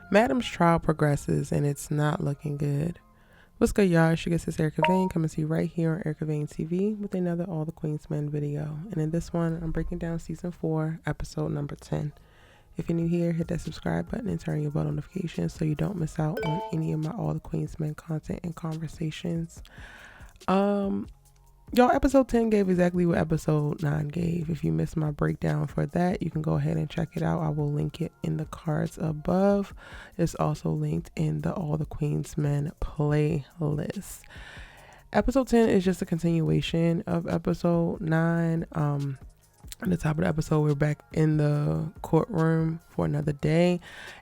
Madam's trial progresses and it's not looking good. What's good, y'all? It's your guest is Erica Vane coming to you right here on Erica Vane TV with another All the Queen's Men video. And in this one, I'm breaking down season 4, episode number 10. If you're new here, hit that subscribe button and turn your bell notifications so you don't miss out on any of my All the Queen's Men content and conversations. Y'all, episode 10 gave exactly what episode 9 gave. If you missed my breakdown for that, you can go ahead and check it out. I will link it in the cards above. It's also linked in the All the Queen's Men playlist. Episode 10 is just a continuation of episode 9. At the top of the episode, we're back in the courtroom for another day.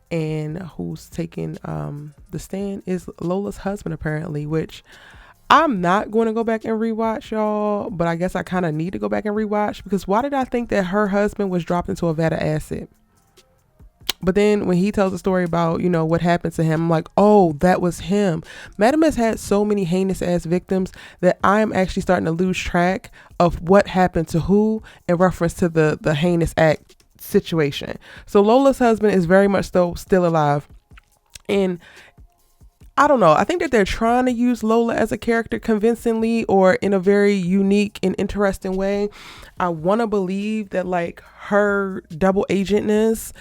And who's taking the stand is Lola's husband, apparently, which I'm not going to go back and rewatch, y'all, but I guess I kind of need to go back and rewatch because why did I think that her husband was dropped into a vat of acid? But then when he tells a story about, what happened to him, I'm like, oh, that was him. Madam has had so many heinous ass victims that I am actually starting to lose track of what happened to who in reference to the heinous act situation. So Lola's husband is very much still alive. And I don't know. I think that they're trying to use Lola as a character convincingly or in a very unique and interesting way. I want to believe that like her double agentness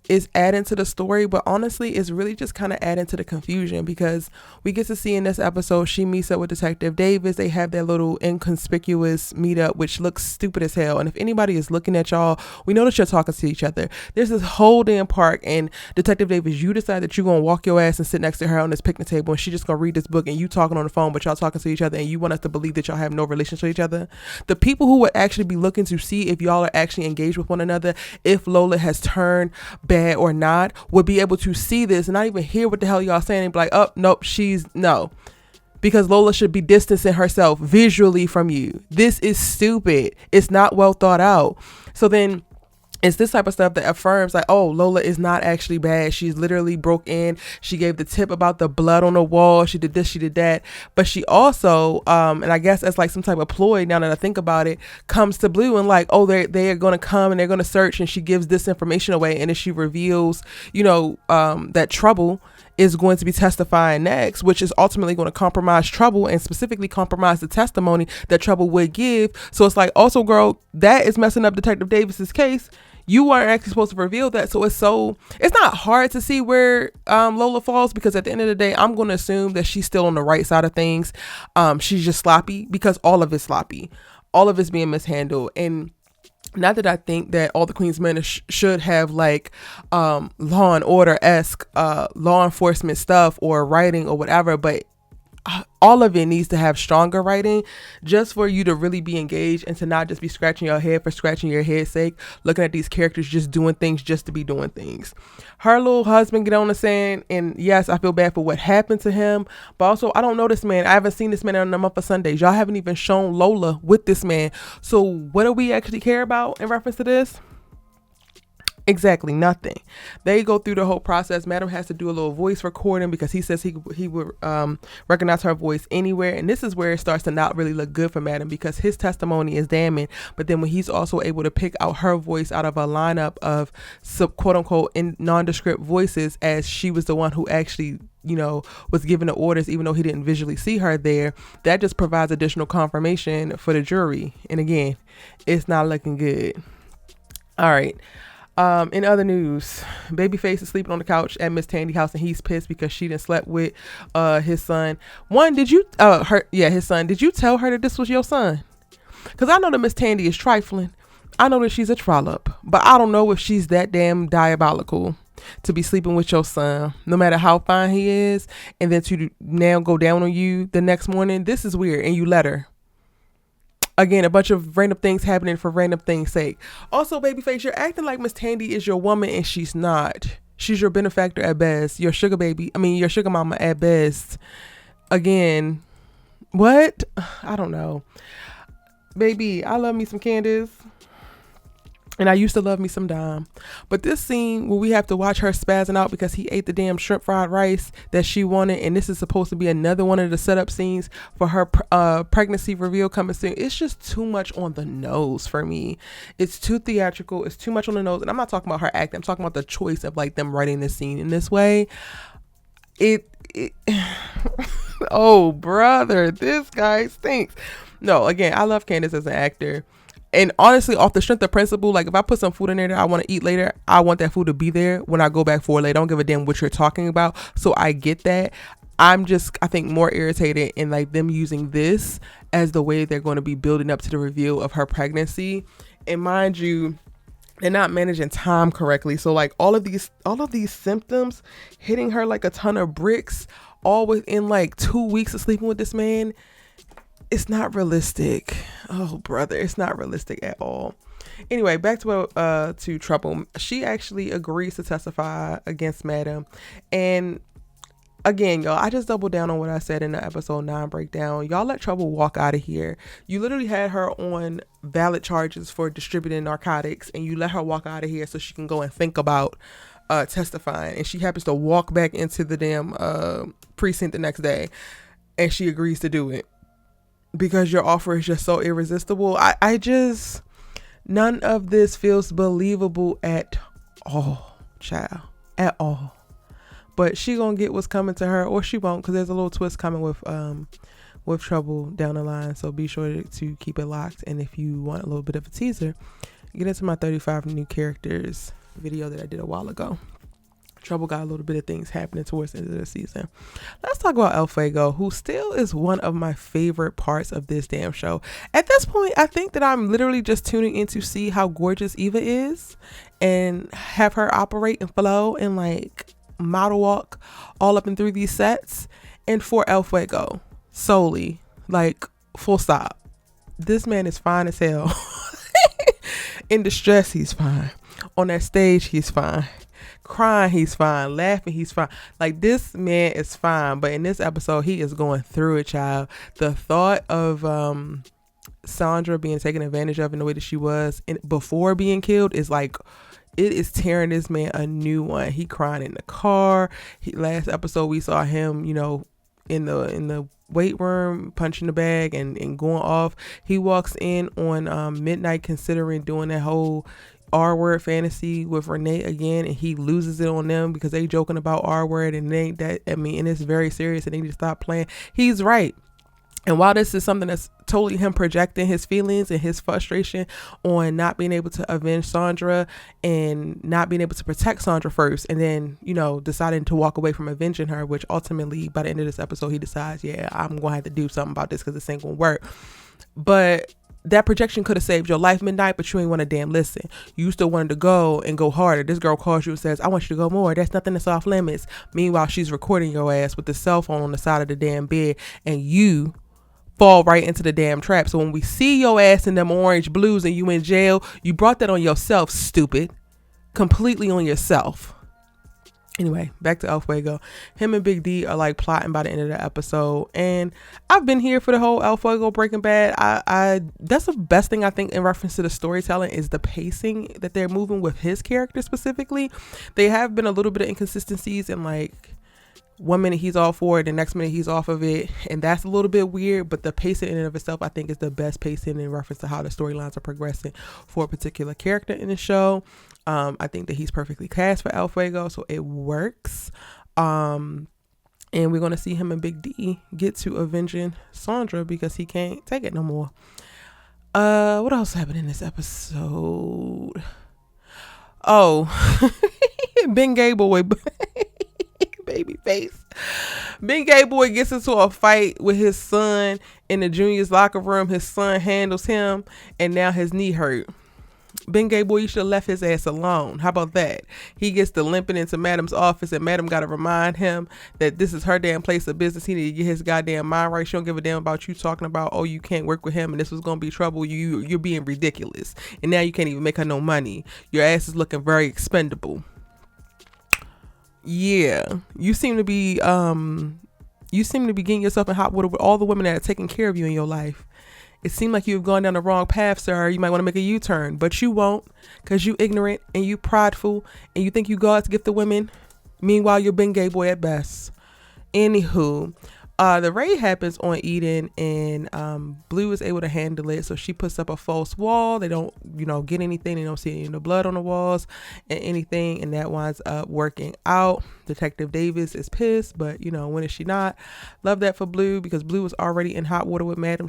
is adding to the story, but honestly, it's really just kind of adding to the confusion because we get to see in this episode, she meets up with Detective Davis. They have their little inconspicuous meetup, which looks stupid as hell. And if anybody is looking at y'all, we know that you're talking to each other. There's this whole damn park and Detective Davis, you decide that you're going to walk your ass and sit next to her on this picnic table and she just going to read this book and you talking on the phone, but y'all talking to each other and you want us to believe that y'all have no relationship with each other. The people who would actually be looking to see if y'all are actually engaged with one another, if Lola has turned bad or not, would be able to see this and not even hear what the hell y'all saying and be like, oh, nope, no. Because Lola should be distancing herself visually from you. This is stupid. It's not well thought out. So then it's this type of stuff that affirms like, oh, Lola is not actually bad. She's literally broke in. She gave the tip about the blood on the wall. She did this, she did that. But she also, and I guess that's like some type of ploy now that I think about it, comes to Blue and like, oh, they are going to come and they're going to search, and she gives this information away. And then she reveals, that Trouble is going to be testifying next, which is ultimately going to compromise Trouble and specifically compromise the testimony that Trouble would give. So it's like, also, girl, that is messing up Detective Davis's case. You weren't actually supposed to reveal that. So it's not hard to see where Lola falls, because at the end of the day, I'm going to assume that she's still on the right side of things. She's just sloppy because all of it's sloppy. All of it's being mishandled. And not that I think that All the Queen's Men should have like Law and Order-esque law enforcement stuff or writing or whatever, but all of it needs to have stronger writing just for you to really be engaged and to not just be scratching your head for scratching your head's sake, looking at these characters just doing things just to be doing things. Her little husband get on the sand, and yes, I feel bad for what happened to him, but also I don't know this man. I haven't seen this man in a month of Sundays. Y'all haven't even shown Lola with this man. So what do we actually care about in reference to this? Exactly nothing. They go through the whole process. Madam has to do a little voice recording because he says he would recognize her voice anywhere. And this is where it starts to not really look good for Madam, because his testimony is damning. But then when he's also able to pick out her voice out of a lineup of quote unquote nondescript voices, as she was the one who actually was given the orders, even though he didn't visually see her there, that just provides additional confirmation for the jury. And again, it's not looking good. All right. In other news, Babyface is sleeping on the couch at Miss Tandy's house, and he's pissed because she didn't slept with his son. His son. Did you tell her that this was your son? Because I know that Miss Tandy is trifling. I know that she's a trollop, but I don't know if she's that damn diabolical to be sleeping with your son, no matter how fine he is, and then to now go down on you the next morning. This is weird, and you let her. Again, a bunch of random things happening for random things' sake. Also, Babyface, you're acting like Miss Tandy is your woman, and she's not. She's your benefactor at best. Your sugar mama at best. Again, what? I don't know. Baby, I love me some Candace. And I used to love me some Dom. But this scene where we have to watch her spazzing out because he ate the damn shrimp fried rice that she wanted, and this is supposed to be another one of the setup scenes for her pregnancy reveal coming soon. It's just too much on the nose for me. It's too theatrical. It's too much on the nose. And I'm not talking about her acting. I'm talking about the choice of like them writing this scene in this way. It oh, brother, this guy stinks. No, again, I love Candace as an actor. And honestly, off the strength of principle, like if I put some food in there that I want to eat later, I want that food to be there when I go back for it later. I don't give a damn what you're talking about. So I get that. I'm just, I think, more irritated in like them using this as the way they're going to be building up to the reveal of her pregnancy. And mind you, they're not managing time correctly. So like all of these symptoms hitting her like a ton of bricks all within like 2 weeks of sleeping with this man. It's not realistic. Oh, brother, it's not realistic at all. Anyway, back to Trouble. She actually agrees to testify against Madam. And again, y'all, I just doubled down on what I said in the episode 9 breakdown. Y'all let Trouble walk out of here. You literally had her on valid charges for distributing narcotics, and you let her walk out of here so she can go and think about testifying. And she happens to walk back into the damn precinct the next day, and she agrees to do it. Because your offer is just so irresistible. I just, none of this feels believable at all, child, at all. But she gonna get what's coming to her, or she won't, because there's a little twist coming with Trouble down the line. So be sure to keep it locked. And if you want a little bit of a teaser, get into my 35 new characters video that I did a while ago. Trouble got a little bit of things happening towards the end of the season. Let's talk about El Fuego, who still is one of my favorite parts of this damn show. At this point, I think that I'm literally just tuning in to see how gorgeous Eva is and have her operate and flow and like model walk all up and through these sets. And for El Fuego solely, like full stop, this man is fine as hell. In distress, he's fine. On that stage, he's fine. Crying, he's fine. Laughing, he's fine. Like, this man is fine. But in this episode, he is going through it, child. The thought of Sandra being taken advantage of in the way that she was before being killed is like, it is tearing this man a new one. He crying in the car. Last episode, we saw him, you know, in the weight room, punching the bag and going off. He walks in on midnight considering doing that whole R-word fantasy with Renee again, and he loses it on them because they joking about R-word, and they ain't that, I mean, and it's very serious and they need to stop playing. He's right. And while this is something that's totally him projecting his feelings and his frustration on not being able to avenge Sandra and not being able to protect Sandra first, and then, you know, deciding to walk away from avenging her, which ultimately by the end of this episode, he decides, yeah, I'm going to have to do something about this because this ain't going to work. But that projection could have saved your life, Midnight, but you ain't want to damn listen. You still wanted to go and go harder. This girl calls you and says, I want you to go more. That's nothing that's off limits. Meanwhile, she's recording your ass with the cell phone on the side of the damn bed, and you fall right into the damn trap. So when we see your ass in them orange blues and you in jail, you brought that on yourself, stupid. Completely on yourself. Anyway, back to El Fuego. Him and Big D are like plotting by the end of the episode, and I've been here for the whole El Fuego Breaking Bad. I that's the best thing I think in reference to the storytelling is the pacing that they're moving with his character specifically. They have been a little bit of inconsistencies in like 1 minute he's all for it, the next minute he's off of it, and that's a little bit weird, but the pacing in and of itself I think is the best pacing in reference to how the storylines are progressing for a particular character in the show. I think that he's perfectly cast for El Fuego, so it works. And we're going to see him and Big D get to avenging Sandra because he can't take it no more. What else happened in this episode? Oh, Ben Gay Boy, baby face. Ben Gay Boy gets into a fight with his son in the juniors locker room. His son handles him, and now his knee hurt. Ben Gay Boy, you should have left his ass alone. How about that? He gets to limping into Madam's office, and Madam got to remind him that this is her damn place of business. He need to get his goddamn mind right. She don't give a damn about you talking about, oh, you can't work with him and this was going to be trouble. You're being ridiculous. And now you can't even make her no money. Your ass is looking very expendable. Yeah. You seem to be getting yourself in hot water with all the women that are taking care of you in your life. It seemed like you've gone down the wrong path, sir. You might want to make a U-turn, but you won't, because you ignorant and you prideful and you think you God's gift to women. Meanwhile, you're been gay boy at best. Anywho, the raid happens on Eden, and Blue is able to handle it. So she puts up a false wall. They don't, get anything. They don't see any of the blood on the walls and anything, and that winds up working out. Detective Davis is pissed, but when is she not? Love that for Blue, because Blue was already in hot water with Madam.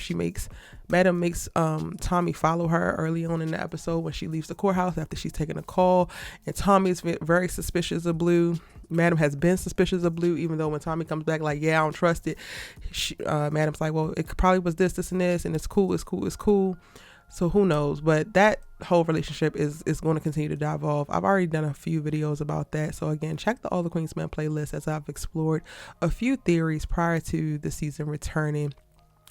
Madam makes Tommy follow her early on in the episode when she leaves the courthouse after she's taken a call, and Tommy is very suspicious of Blue. Madam has been suspicious of Blue, even though when Tommy comes back like, yeah, I don't trust it. Madam's like, well, it probably was this, and this, and it's cool. So who knows? But that whole relationship is going to continue to devolve. I've already done a few videos about that. So again, check the All the Queens Men playlist, as I've explored a few theories prior to the season returning.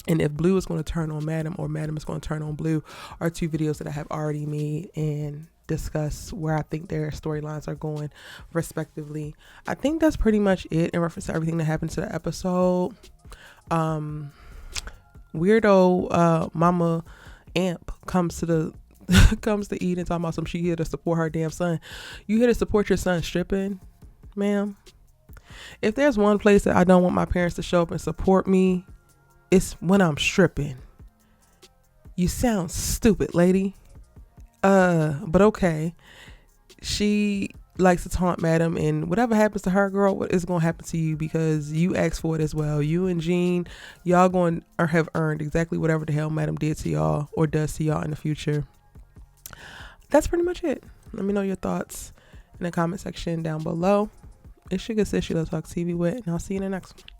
And if Blue is going to turn on Madam, or Madam is going to turn on Blue, are 2 videos that I have already made and discuss where I think their storylines are going respectively. I think that's pretty much it in reference to everything that happened to the episode. Weirdo Mama Amp comes to Eden talking about she here to support her damn son. You here to support your son stripping, ma'am? If there's one place that I don't want my parents to show up and support me, it's when I'm stripping. You sound stupid, lady. But okay. She likes to taunt Madam, and whatever happens to her, girl, what is going to happen to you, because you asked for it as well. You and Jean, y'all going or have earned exactly whatever the hell Madam did to y'all or does to y'all in the future. That's pretty much it. Let me know your thoughts in the comment section down below. It's your good sis, She Loves Talk TV with, and I'll see you in the next one.